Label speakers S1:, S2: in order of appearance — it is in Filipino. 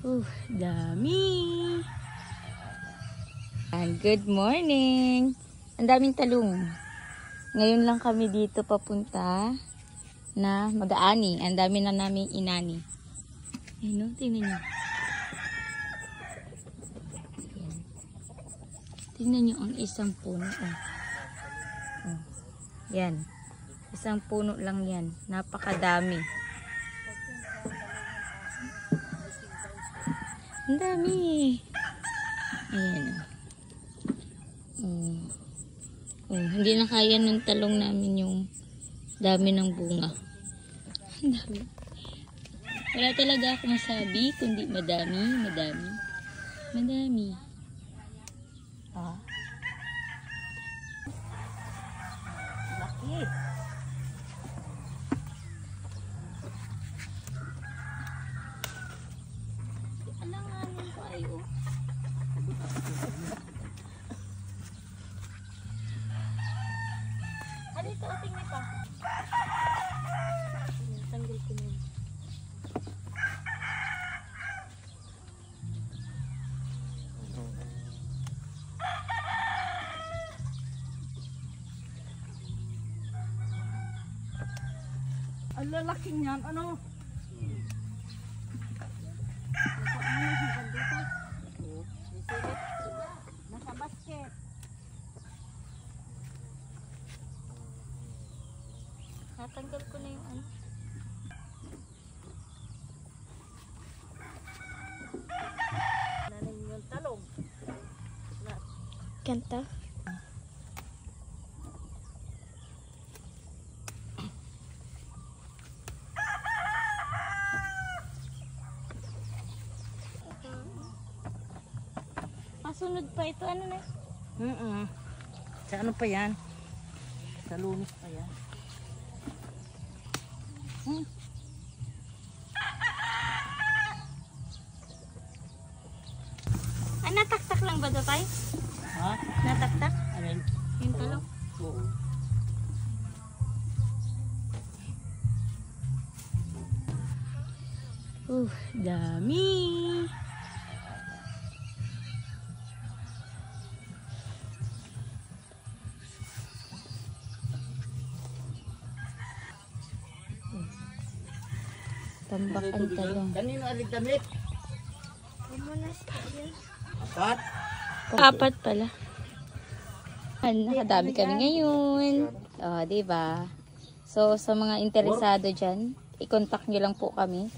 S1: Dami. And good morning. Ang daming talong. Ngayon lang kami dito papunta na mag-aani. Ang dami na namin inani. Ayun, tingnan nyo. Tingnan nyo ang isang puno. Yan. Isang puno lang yan. Napakadami. Ang dami. Ayan. Hindi na kaya ng talong namin yung dami ng bunga. Ang dami. Wala talaga ako masabi kundi madami, madami. Madami. Laki. Alanganin ko ayo. Dito, tingnan pa. Tanggal ko na yun.
S2: Ang lalaking yan, ano? Nasa basket.
S1: Natanggal ko na yung ano.
S2: Nanin yung talong.
S1: Kanta. Sunod pa ito, ano na?
S2: Sa ano pa yan? Sa Lunes pa yan.
S1: Ay, nataktak lang ba ito tayo?
S2: Ha?
S1: Nataktak?
S2: Alin?
S1: Yung talong?
S2: Oo.
S1: Dami. Tambak ang talong.
S2: Kanino alig damit? Apat?
S1: Apat pala. Nakadami kami ngayon. Diba? So, sa mga interesado dyan, i-contact nyo lang po kami.